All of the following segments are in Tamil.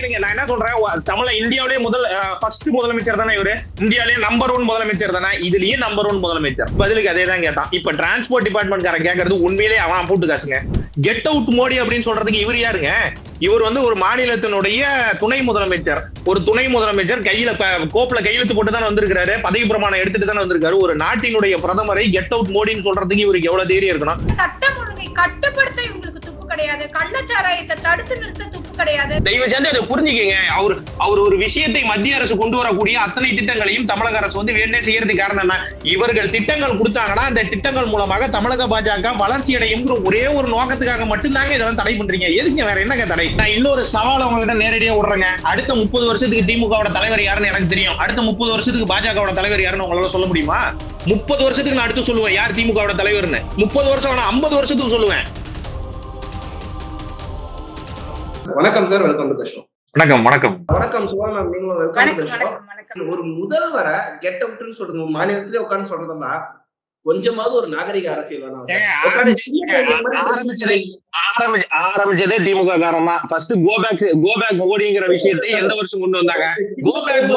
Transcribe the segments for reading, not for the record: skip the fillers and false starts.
புரியுதுங்க. நான் என்ன சொல்றேன், இந்தியாவிலேயே ஃபர்ஸ்ட் முதலமைச்சர் தானே இவரு. இந்தியாவிலேயே நம்பர் 1 முதலமைச்சர் தானே. இதுலயே நம்பர் 1 முதலமைச்சர். பதிலுக்கு அதே தான் கேட்டான். இப்ப டிரான்ஸ்போர்ட் டிபார்ட்மெண்ட் காரன் கேட்கறது உண்மையிலேயே அவன் போட்டு காசுங்க. கெட் அவுட் மோடி அப்படின்னு சொல்றதுக்கு இவர் யாருங்க? இவர் ஒரு மாநிலத்தினுடைய துணை முதலமைச்சர். ஒரு துணை முதலமைச்சர் கோப்புல கையெழுத்து போட்டு தான் வந்திருக்காரு. பதவி பிரமாணம் எடுத்துட்டு தானே வந்திருக்காரு. ஒரு நாட்டினுடைய பிரதமரை கெட் அவுட் மோடின்னு சொல்றதுக்கு இவருக்கு எவ்வளவு தைரியம் இருக்கணும்? சட்டம் ஒழுங்கை கட்டுப்படுத்த இவங்களுக்கு துப்பு கிடையாது. கள்ளச்சாராயத்தை தடுத்து நிறுத்த துப்பு கிடையாது. தயவு செஞ்சு அதை புரிஞ்சுக்கங்க. அவர் ஒரு விஷயத்தை மத்திய அரசு கொண்டு வரக்கூடிய அத்தனை திட்டங்களையும் தமிழக அரசு வேணே செய்யறதுக்கு காரணம் என்ன? இவர்கள் திட்டங்கள் கொடுத்தாங்கன்னா அந்த திட்டங்கள் மூலமாக தமிழக பாஜக வளர்ச்சி அடையும் ஒரே ஒரு நோக்கத்துக்காக மட்டும்தாங்க இதெல்லாம் தடை பண்றீங்க. எதுக்கு? வேற என்னங்க தடை? நான் இன்னொரு சவால் உங்ககிட்ட நேரடியா விடுறேங்க. அடுத்த 30 வருஷத்துக்கு திமுகவோட தலைவர் யாருன்னு எனக்கு தெரியும். அடுத்த 30 வருஷத்துக்கு பாஜகவோட தலைவர் யாருன்னு உங்களால சொல்ல முடியுமா? 30 வருஷத்துக்கு நான் அடுத்து சொல்லுவேன் யார் திமுகவோட தலைவர்னு. 30 வருஷம் 50 வருஷத்துக்கு சொல்லுவேன். வணக்கம் sir, welcome to the show. வணக்கம் வணக்கம் வணக்கம் சுவர்ணா, நீங்களும் வெல்கம் டு தி ஷோ. ஒரு முதல்வரை கெட் அவுட்னு சொல்றது மாநிலத்திலே உட்கார்ந்து சொல்றதுன்னா கொஞ்சமாவது ஒரு நாகரிக அரசியல் வேணும். ஆரம்பிச்சதே திமுக காரன் தான். ஃபர்ஸ்ட் கோ பேக் மோடிங்கிற விஷயத்தை எந்த வருஷம் கொண்டு வந்தாங்க? கோ பேக்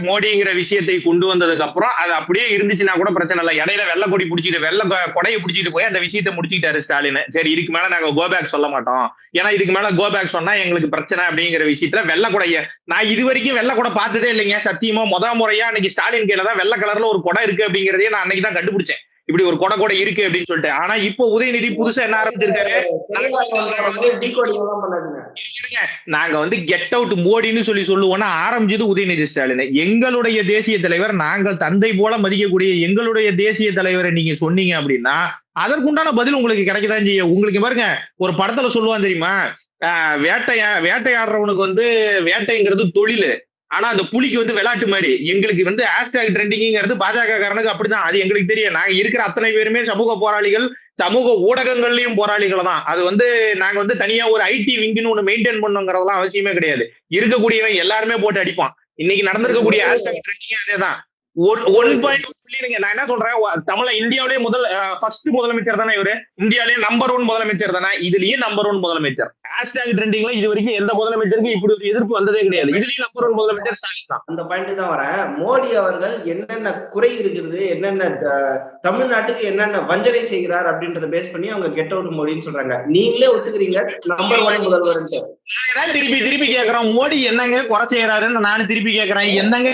மோடிங்கிற விஷயத்தை கொண்டு வந்ததுக்கு அப்புறம் அது அப்படியே இருந்துச்சுன்னா கூட பிரச்சனை இல்லை. இடையில வெள்ளை கொடையை பிடிச்சிட்டு போய் அந்த விஷயத்தை முடிச்சுக்கிட்டாரு ஸ்டாலின். சரி, இதுக்கு மேல நாங்க கோ பேக் சொல்ல மாட்டோம், ஏன்னா இதுக்கு மேல கோ பேக் சொன்னா எங்களுக்கு பிரச்சனை அப்படிங்கிற விஷயத்துல வெள்ளை கொடைய நான் இது வரைக்கும் வெள்ளை கொடை பார்த்ததே இல்லைங்க. சத்தியமா முறையா அன்னைக்கு ஸ்டாலின் கையில தான் வெள்ளை கலர்ல ஒரு கொடை இருக்கு அப்படிங்கறதே நான் அன்னைக்கு தான் கண்டுபிடிச்சேன். இப்படி ஒரு கொடை இருக்கு அப்படின்னு சொல்லிட்டு. ஆனா இப்போ உதயநிதி புதுசா என்ன ஆரம்பிச்சிருக்காரு? நாங்க கெட் அவுட் மோடின்னு சொல்லுவோம்னா ஆரம்பிச்சது உதயநிதி ஸ்டாலின். எங்களுடைய தேசிய தலைவர், நாங்கள் தந்தை போல மதிக்கக்கூடிய எங்களுடைய தேசிய தலைவரை நீங்க சொன்னீங்க அப்படின்னா அதற்குண்டான பதில் உங்களுக்கு கிடைக்கதான் செய்யும். உங்களுக்கு பாருங்க, ஒரு படத்துல சொல்லுவான் தெரியுமா, வேட்டையாடுறவனுக்கு வேட்டைங்கிறது தொழில், ஆனா அந்த புலிக்கு விளையாட்டு மாதிரி. எங்களுக்கு ஹேஷ்டாக் ட்ரெண்டிங்கிறது பாஜக காரனுக்கு அப்படிதான். அது எங்களுக்கு தெரியும். நாங்க இருக்கிற அத்தனை பேருமே சமூக போராளிகள், சமூக ஊடகங்கள்லயும் போராளிகள் தான். அது நாங்க தனியா ஒரு ஐடி விங்குன்னு ஒண்ணு மெயின்டைன் பண்ணுங்கிறதெல்லாம் அவசியமே கிடையாது. இருக்கக்கூடியவன் எல்லாருமே போட்டு அடிப்பான். இன்னைக்கு நடந்திருக்கக்கூடிய ஹேஷ்டாக் ட்ரெண்டிங் அதேதான். 1.1 சொல்லிடுங்க. நான் என்ன சொல்றேன், இந்தியாவிலேயே ஃபர்ஸ்ட் முதலமைச்சர் தானே இவரு. இந்தியாவிலேயே நம்பர் 1 முதலமைச்சர் தானே. இதுலயே நம்பர் 1 முதலமைச்சர். ஹேஷ்டாக் ட்ரெண்டிங்ல இது வரைக்கும் எந்த முதலமைச்சருக்கு இப்படி ஒரு எதிர்ப்பு வந்ததே கிடையாது. இதுலயும் நம்பர் 1 முதலமைச்சர் ஸ்டாலின் தான். அந்த பாயிண்ட் தான் வரேன். மோடி அவர்கள் என்னென்ன குறை இருக்கிறது, என்னென்ன தமிழ்நாட்டுக்கு என்னென்ன வஞ்சனை செய்கிறார் அப்படின்றத பேஸ் பண்ணி அவங்க கெட் அவுட் மோடின்னு சொல்றாங்க. நீங்களே ஒத்துக்கிறீங்க நம்பர் 1 முதல்வர். திருப்பி கேக்குறோம், மோடி என்னங்க குறை செய்யறாருன்னு நானும் திருப்பி கேக்குறேன். என்னங்க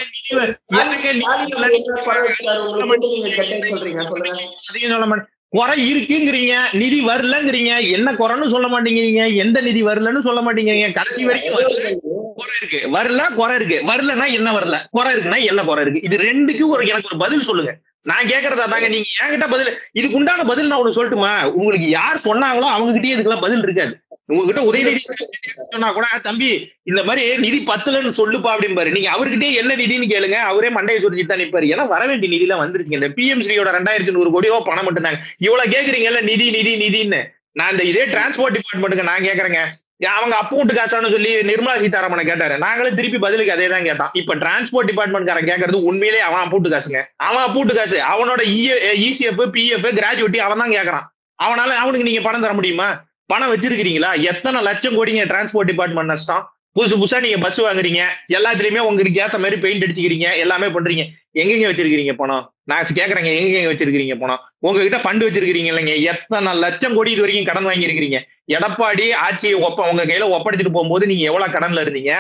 குறை இருக்குங்கிறீங்க, நிதி வரலங்கிறீங்க. என்ன குறைன்னு சொல்ல மாட்டேங்கிறீங்க, எந்த நிதி வரலன்னு சொல்ல மாட்டேங்கிறீங்க. கடைசி வரைக்கும் குறை இருக்கு, குறை இருக்கு. வரலன்னா என்ன வரல, குறை இருக்குன்னா என்ன குறை இருக்கு? இது ரெண்டுக்கும் எனக்கு ஒரு பதில் சொல்லுங்க. நான் கேக்குறதா தாங்க. நீங்க என்கிட்ட பதில், இதுக்கு உண்டான பதில் நான் ஒண்ணு சொல்லட்டுமா? உங்களுக்கு யார் சொன்னாங்களோ அவங்க கிட்டே இதுக்கெல்லாம் பதில் இருக்காது. உங்ககிட்ட உதயநிதி சொன்னா கூட, தம்பி இந்த மாதிரி நிதி பத்தலன்னு சொல்லுப்பா அப்படிம்பாரு. நீங்க அவர்கிட்டயே என்ன நிதினு கேளுங்க, அவரே மண்டையை சுரிஞ்சுட்டு தான் நிப்பாரு. ஏன்னா வர வேண்டிய நிதி எல்லாம் வந்துருச்சு. இந்த பிஎம்சியோட 2100 கோடி பணம் மட்டும்தாங்க. இவ்வளவு கேக்குறீங்கல்ல நிதின்னு. நான் இந்த இதே டிரான்ஸ்போர்ட் டிபார்ட்மெண்ட்டுக்கு நான் கேக்குறேங்க. அவங்க அக்கௌண்ட் காசான்னு சொல்லி நிர்மலா சீதாராமனை கேட்டாரு. நாங்களும் திருப்பி பதிலுக்கு அதே தான் கேட்டோம். இப்ப டிரான்ஸ்போர்ட் டிபார்ட்மெண்ட் காரன் கேட்கறது உண்மையிலேயே அவன் அப்பூட்டு காசுங்க. அவன் அப்பூட்டு காசு. அவனோட இசிஎஃப், பிஎஃப், கிராஜுவேட்டி அவன் தான் கேட்கறான். அவனுக்கு நீங்க பணம் தர முடியுமா? பணம் வச்சிருக்கீங்களா? எத்தனை லட்சம் கோடிங்க டிரான்ஸ்போர்ட் டிபார்ட்மெண்ட் நஷ்டம். புதுசா நீங்க பஸ் வாங்குறீங்க, எல்லாத்துலயுமே உங்களுக்கு ஏத்த மாதிரி பெயிண்ட் அடிச்சுக்கிறீங்க, எல்லாமே பண்றீங்க. எங்கெங்க வச்சிருக்கீங்க பணம்? நான் கேக்குறேங்க, எங்கெங்க வச்சிருக்கீங்க பணம்? உங்ககிட்ட ஃபண்ட் வச்சிருக்கீங்க இல்லைங்க, எத்தனை லட்சம் கோடி இது வரைக்கும் கடன் வாங்கி இருக்கிறீங்க. எடப்பாடி ஆட்சியை உங்க கையில ஒப்படைச்சிட்டு போகும்போது நீங்க எவ்வளவு கடன்ல இருந்தீங்க?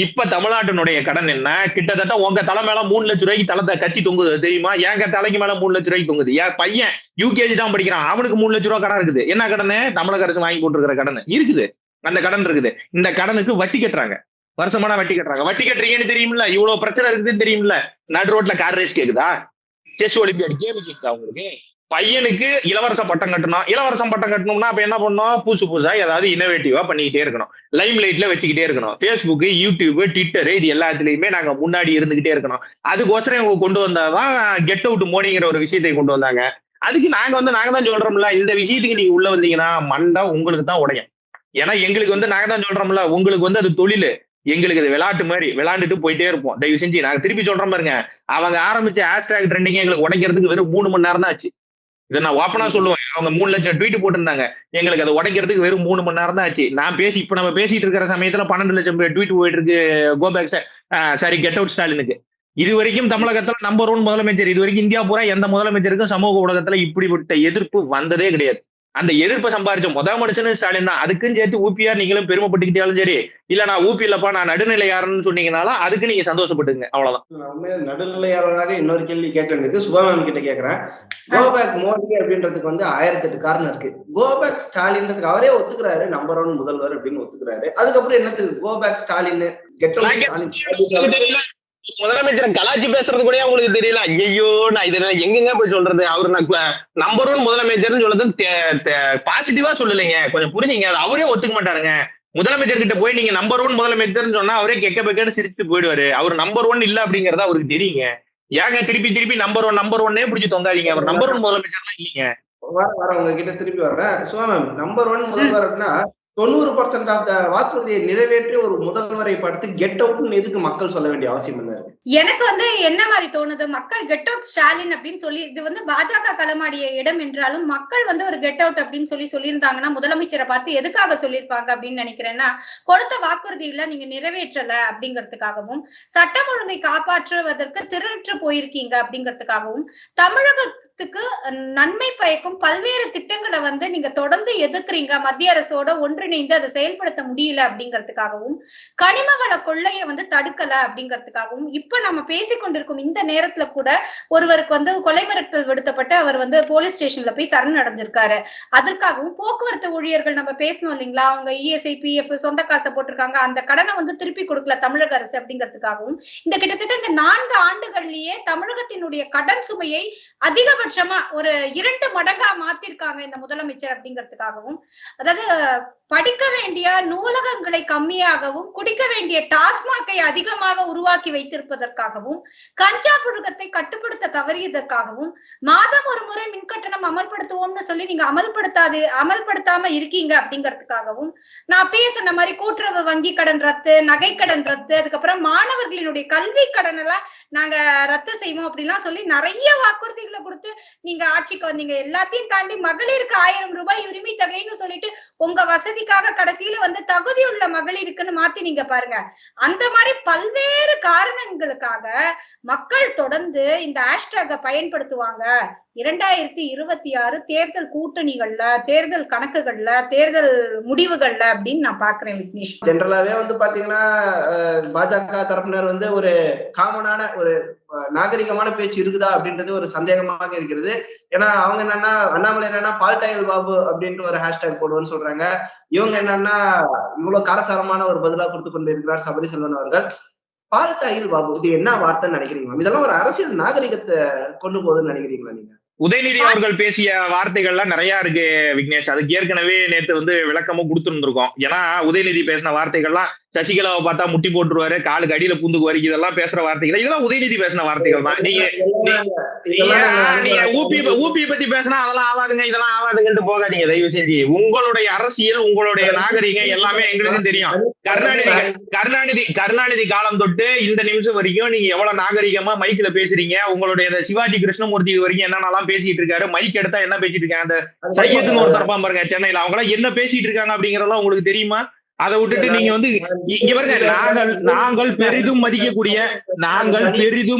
இப்ப தமிழ்நாட்டினுடைய கடன் என்ன? கிட்டத்தட்ட உங்க தலை மேல 3 லட்சம் ரூபாய்க்கு தலை கட்டி தொங்குது தெரியுமா? எங்க தலைக்கு மேல 3 லட்சம் ரூபாய்க்கு தொங்குது. என் பையன் யூகேஜி தான் படிக்கிறான், அவனுக்கு 3 லட்சம் ரூபாய் கடன் இருக்குது. என்ன கடன்? தமிழக அரசு வாங்கி போட்டுருக்கிற கடன் இருக்குது. அந்த கடன் இருக்குது. இந்த கடனுக்கு வட்டி கட்டுறாங்க, வருஷமான வட்டி கட்டுறாங்க. வட்டி கட்டுறீங்கன்னு தெரியுமில்ல, இவ்வளவு பிரச்சனை இருக்குதுன்னு தெரியுமில்ல. நடு ரோட்ல கார் ரேஸ் கேக்குதா? செஸ் ஒலிம்பியாட் கேம் கேக்குதா உங்களுக்கு? பையனுக்கு இலவச பட்டம் கட்டணும். இலவசம் பட்டம் கட்டணும்னா அப்ப என்ன பண்ணணும்? புதுசா ஏதாவது இன்னோவேட்டிவா பண்ணிக்கிட்டே இருக்கணும். லைம் லைட்ல வச்சுக்கிட்டே இருக்கணும். பேஸ்புக், யூடியூப், ட்விட்டர் இது எல்லாத்துலயுமே நாங்க முன்னாடி இருந்துகிட்டே இருக்கணும். அதுக்கோசரம் இவங்க கொண்டு வந்தாதான் கெட் அவுட் மோடிங்கிற ஒரு விஷயத்தை கொண்டு வந்தாங்க. அதுக்கு நாங்க தான் சொல்றோம்ல, இந்த விஷயத்துக்கு நீங்க உள்ள வந்தீங்கன்னா மண்டா உங்களுக்கு தான் உடையும். ஏன்னா எங்களுக்கு நாங்க தான் சொல்றோம்ல, உங்களுக்கு அது தொழில், எங்களுக்கு அது விளையாட்டு மாதிரி விளையாண்டுட்டு போயிட்டே இருப்போம். தயவு செஞ்சு நாங்க திருப்பி சொல்றோம் பாருங்க, அவங்க ஆரம்பிச்ச ஹேஷ்டாக் ட்ரெண்டிங் எங்களுக்கு உடைக்கிறதுக்கு வெறும் 3 மணி நேரம் தான் ஆச்சு. இதை நான் ஓப்பனா சொல்லுவேன். அவங்க 3 லட்சம் ட்வீட் போட்டிருந்தாங்க. எங்களுக்கு அதை உடைக்கிறதுக்கு வெறும் 3 மணி நேரம் தான் ஆச்சு. இப்ப நம்ம பேசிட்டு இருக்கிற சமயத்துல 12 லட்சம் ட்வீட் போயிட்டு இருக்கு. கோபேக் சாரி கெட் அவுட் ஸ்டாலினுக்கு. இது வரைக்கும் தமிழகத்துல நம்பர் 1 முதலமைச்சர். இது வரைக்கும் இந்தியா பூரா எந்த முதலமைச்சருக்கும் சமூக ஊடகத்துல இப்படிப்பட்ட எதிர்ப்பு வந்ததே கிடையாது. அந்த எதிர்ப்பை சம்பாரிச்ச முதல் மனுஷனு ஸ்டாலின் தான். அதுக்குன்னு சேர்த்து ஊபிஆர் நீங்களும் பெருமைப்பட்டுக்கிட்டாலும் சரி, இல்ல நான் ஊபி இல்லப்பா நான் நடுநிலையாளர்னு சொன்னீங்கனாலும் அதுக்கு நீங்க சந்தோஷப்பட்டுங்க. அவ்வளவுதான். நடுநிலையாளராக இன்னொரு கேள்வி கேட்க வேண்டியது சுபாமன் கிட்ட கேட்கிறேன். கோபேக் மோடி அப்படின்றதுக்கு வந்து 1008 காரணம் இருக்கு. கோபேக் ஸ்டாலின்றதுக்கு அவரே ஒத்துக்கிறாரு நம்பர் 1 முதல்வர் அப்படின்னு ஒத்துக்கிறாரு. அதுக்கப்புறம் என்னத்துக்கு go back Stalin get out Stalin முதலமைச்சரை கலாச்சி பேசுறது கூட உங்களுக்கு தெரியல. ஐயோ நான் இதுல எங்கெங்க போய் சொல்றது? அவரு நான் நம்பர் 1 முதலமைச்சர்னு சொல்றது பாசிட்டிவா சொல்லலைங்க. கொஞ்சம் புரிஞ்சுங்க. அது அவரே ஒத்துக்க மாட்டாருங்க. முதலமைச்சர் கிட்ட போய் நீங்க நம்பர் 1 முதலமைச்சர்னு சொன்னா அவரே கெக்க பெக்கன்னு சிரிச்சுட்டு போயிடுவாரு. அவர் நம்பர் 1 இல்ல அப்படிங்கறத அவருக்கு தெரியுங்க. ஏங்க திருப்பி நம்பர் 1 பிடிச்சி தொங்காதீங்க. அவர் நம்பர் 1 முதலமைச்சர்லாம் இல்லைங்க. வர உங்ககிட்ட திருப்பி வர்றேன். சுவாமி நம்பர் 1 முதல்வர் அப்படின்னா 90% ஆஃப் த வாக்குறுதியை நிறைவேற்றி ஒரு முதல்வரை பார்த்து கெட் அவுட்னு எதுக்கு மக்கள் சொல்ல வேண்டிய அவசியம் என்ன? எனக்கு வந்து என்ன மாதிரி தோணுது, மக்கள் கெட் அவுட் ஸ்டாலின் அப்படின்னு சொல்லி, இது வந்து பாஜக களமாடிய இடம் என்றாலும் மக்கள் வந்து ஒரு கெட் அவுட் அப்படின்னு சொல்லியிருந்தாங்கன்னா முதலமைச்சரை பார்த்து எதுக்காக சொல்லியிருப்பாங்க அப்படின்னு நினைக்கிறேன்னா, கொடுத்த வாக்குறுதிகளை நீங்க நிறைவேற்றல அப்படிங்கிறதுக்காகவும், சட்டம் ஒழுங்கை காப்பாற்றுவதற்கு திருநற்று போயிருக்கீங்க அப்படிங்கிறதுக்காகவும், தமிழகத்துக்கு நன்மை பயக்கும் பல்வேறு திட்டங்களை வந்து நீங்க தொடர்ந்து எதிர்க்கிறீங்க, மத்திய அரசோட ஒன்றிணைந்து அதை செயல்படுத்த முடியல அப்படிங்கிறதுக்காகவும், கனிம வள கொள்ளையை வந்து தடுக்கல அப்படிங்கிறதுக்காகவும், இப்ப நம்ம பேசிக்கொண்டிருக்கும் இந்த நேரத்துல கூட ஒருவருக்கு வந்து கொலை மிரட்டல் விடுத்தப்பட்டு அவர் வந்து போலீஸ் ஸ்டேஷன்ல போய் சரணடைஞ்சிருக்காரு. அதற்காகவும் போக்குவரத்து ஊழியர்கள் நம்ம பேசணும் இல்லைங்களா, அவங்க இஎஸ்ஐ பிஎஃப் சொந்த காசை போட்டிருக்காங்க, அந்த கடனை வந்து திருப்பி கொடுக்கல தமிழக அரசு அப்படிங்கிறதுக்காகவும், இந்த கிட்டத்தட்ட இந்த 4 ஆண்டுகள்லயே தமிழகத்தினுடைய கடன் சுமையை அதிகபட்சமா ஒரு 2 மடங்கா மாத்திருக்காங்க இந்த முதலமைச்சர் அப்படிங்கிறதுக்காகவும், அதாவது படிக்க வேண்டிய நூலகங்களை கம்மியாகவும், குடிக்க வேண்டிய டாஸ்மாகை அதிகமாக உருவாக்கி வைத்திருப்பதற்காகவும், கஞ்சா புழக்கத்தை கட்டுப்படுத்த தவறியதற்காகவும், மாதம் ஒரு முறை மின்கட்டணம் அமல்படுத்துவோம்னு சொல்லி நீங்க அமல்படுத்தாம இருக்கீங்க அப்படிங்கிறதுக்காகவும், நான் அப்பயே சொன்ன மாதிரி கூட்டுறவு வங்கி கடன் ரத்து, நகை கடன் ரத்து, அதுக்கப்புறம் மாணவர்களினுடைய கல்வி கடன் எல்லாம் நாங்க ரத்து செய்வோம் அப்படிலாம் சொல்லி நிறைய வாக்குறுதிகளை கொடுத்து நீங்க ஆட்சிக்கு வந்தீங்க. எல்லாத்தையும் தாண்டி மகளிருக்கு 1000 ரூபாய் உரிமை தொகைன்னு சொல்லிட்டு உங்க வசதிக்காக கடைசியில வந்து தகுதியுள்ள மகளிருக்குன்னு மாத்தி நீங்க பாருங்க. அந்த மாதிரி பல்வேறு காரணங்களுக்காக மக்கள் தொடர்ந்து இந்த ஹேஷ்டேக பயன்படுத்துவாங்க. 2026 தேர்தல் கூட்டணிகள்ல, தேர்தல் கணக்குகள்ல, தேர்தல் முடிவுகள்ல அப்படின்னு நான் பாக்குறேன் விக்னேஷ். ஜெனரலாவே வந்து பாத்தீங்கன்னா பாஜக தரப்பினர் வந்து ஒரு காமனான ஒரு நாகரிகமான பேச்சு இருக்குதா அப்படின்றது ஒரு சந்தேகமாக இருக்கிறது. ஏன்னா அவங்க என்னன்னா, அண்ணாமலை என்னன்னா பால்டாயில் பாபு அப்படின்ட்டு ஒரு ஹேஷ்டேக் போடுவோன்னு சொல்றாங்க. இவங்க என்னன்னா இவ்வளவு காரசாரமான ஒரு பதிலா கொடுத்து கொண்டு இருக்கிறார் சபரி செல்வன் அவர்கள். பால்டாயில் பாபு இது என்ன வார்த்தைன்னு நினைக்கிறீங்க? இதெல்லாம் ஒரு அரசியல் நாகரிகத்தை கொண்டு போகுதுன்னு நினைக்கிறீங்களா நீங்க? உதயநிதி அவர்கள் பேசிய வார்த்தைகள்லாம் நிறைய இருக்கு விக்னேஷ். அதுக்கு ஏற்கனவே நேத்து வந்து விளக்கமும் கொடுத்துருந்துருக்கோம். ஏன்னா உதயநிதி பேசின வார்த்தைகள்லாம் சசிகலாவை பார்த்தா முட்டி போட்டுருவாரு, காலுக்கு அடியில பூந்துக்குவாரு, இதெல்லாம் பேசுற வார்த்தைகள், இதெல்லாம் உதயநிதி பேசின வார்த்தைகள் தான். நீங்க ஊபி பத்தி பேசினா அதெல்லாம் ஆவாதுங்க, இதெல்லாம் ஆவாதுங்கன்னு போகாதீங்க தயவு செஞ்சு. உங்களுடைய அரசியல், உங்களுடைய நாகரிகம் எல்லாமே எங்களுக்கும் தெரியும். கருணாநிதி காலம் தொட்டு இந்த நிமிஷம் வரைக்கும் நீங்க எவ்வளவு நாகரிகமா மைக்ல பேசுறீங்க. உங்களுடைய சிவாஜி கிருஷ்ணமூர்த்தி வரைக்கும் என்னென்னலாம் பேசிட்டு இருக்காரு, மைக் எடுத்தா என்ன பேசிட்டு இருக்காங்க, அந்த சையத்துன்னு ஒரு தரப்பா பாருங்க சென்னையில, அவங்க எல்லாம் என்ன பேசிட்டு இருக்காங்க அப்படிங்கறதெல்லாம் உங்களுக்கு தெரியுமா? அதை விட்டுட்டு நீங்க வந்து இங்க பாருங்க, நாங்கள் பெரிதும்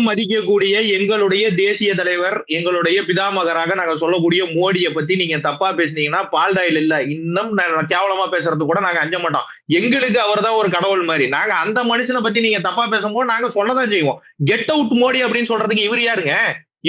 மதிக்கக்கூடிய எங்களுடைய தேசிய தலைவர், எங்களுடைய பிதாமகராக நாங்க சொல்லக்கூடிய மோடியை பத்தி நீங்க தப்பா பேசுனீங்கன்னா பால்டாயில் இல்ல, இன்னும் கேவலமா பேசுறது கூட நாங்க அஞ்ச மாட்டோம். எங்களுக்கு அவர் தான் ஒரு கடவுள் மாதிரி. நாங்க அந்த மனுஷனை பத்தி நீங்க தப்பா பேசும்போது நாங்க சொல்லதான் செய்வோம். கெட் அவுட் மோடி அப்படின்னு சொல்றதுக்கு இவர் யாருங்க?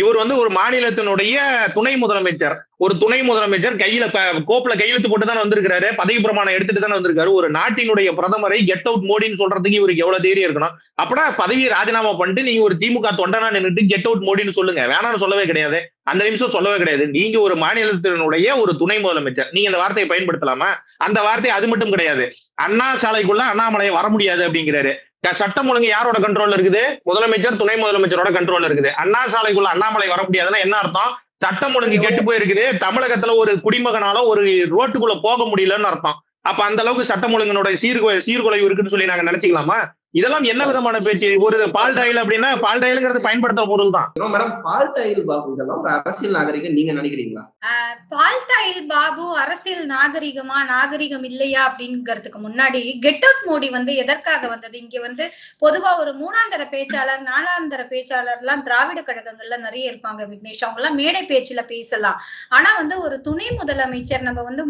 இவர் வந்து ஒரு மாநிலத்தினுடைய துணை முதலமைச்சர். ஒரு துணை முதலமைச்சர் கையில கோப்புல கையெழுத்து போட்டு தானே வந்திருக்காரு, பதவி பிரமாணம் எடுத்துட்டு தானே வந்திருக்காரு. ஒரு நாட்டினுடைய பிரதமரை கெட் அவுட் மோடின்னு சொல்றதுக்கு இவருக்கு எவ்வளவு தைரியம் இருக்கணும்? அப்படா பதவியை ராஜினாமா பண்ணிட்டு நீங்க ஒரு திமுக தொண்டனா நின்றுட்டு கெட் அவுட் மோடின்னு சொல்லுங்க. வேணாம்னு சொல்லவே கிடையாது, அந்த நிமிஷம் சொல்லவே கிடையாது. நீங்க ஒரு மாநிலத்தினுடைய ஒரு துணை முதலமைச்சர், நீங்க இந்த வார்த்தையை பயன்படுத்தலாமா? அந்த வார்த்தை அது மட்டும் கிடையாது. அண்ணா சாலைக்குள்ள அண்ணாமலை வர முடியாது அப்படிங்கிறாரு. சட்டம் ஒழுங்கு யாரோட கண்ட்ரோல்ல இருக்குது? முதலமைச்சர் துணை முதலமைச்சரோட கண்ட்ரோல்ல இருக்குது. அண்ணா சாலைக்குள்ள அண்ணாமலை வர முடியாதுன்னா என்ன அர்த்தம்? சட்டம் ஒழுங்கு கெட்டு போயிருக்குது, தமிழகத்துல ஒரு குடிமகனால ஒரு ரோட்டுக்குள்ள போக முடியலன்னு அர்த்தம். அப்ப அந்த அளவுக்கு சட்டம் ஒழுங்கினுடைய சீர்குலைவு இருக்குன்னு சொல்லி நாங்க நினைச்சுக்கலாமா? இதெல்லாம் என்ன விதமான பேச்சு? ஒரு பால்டாயில் அப்படின்னா பால்டாயில்ங்கிறது பயன்படுத்துற பொருள் தான். மேடம், பால்டாயில் பாபு இதெல்லாம் ஒரு அரசியல் நாகரிகம் நீங்க நினைக்கிறீங்களா? பால்டாயில் பாபு அரசியல் நாகரிகமா நாகரிகம் இல்லையா அப்படிங்கிறதுக்கு முன்னாடி கெட் அவுட் மோடி வந்து எதற்காக வந்தது? இங்க வந்து பொதுவா ஒரு 3ஆந்தர பேச்சாளர் 4ஆந்தர பேச்சாளர் எல்லாம் திராவிட கழகங்கள்ல நிறைய இருப்பாங்க விக்னேஷ். அவங்க எல்லாம் மேடை பேச்சுல பேசலாம். ஆனா வந்து ஒரு துணை முதலமைச்சர், நம்ம வந்து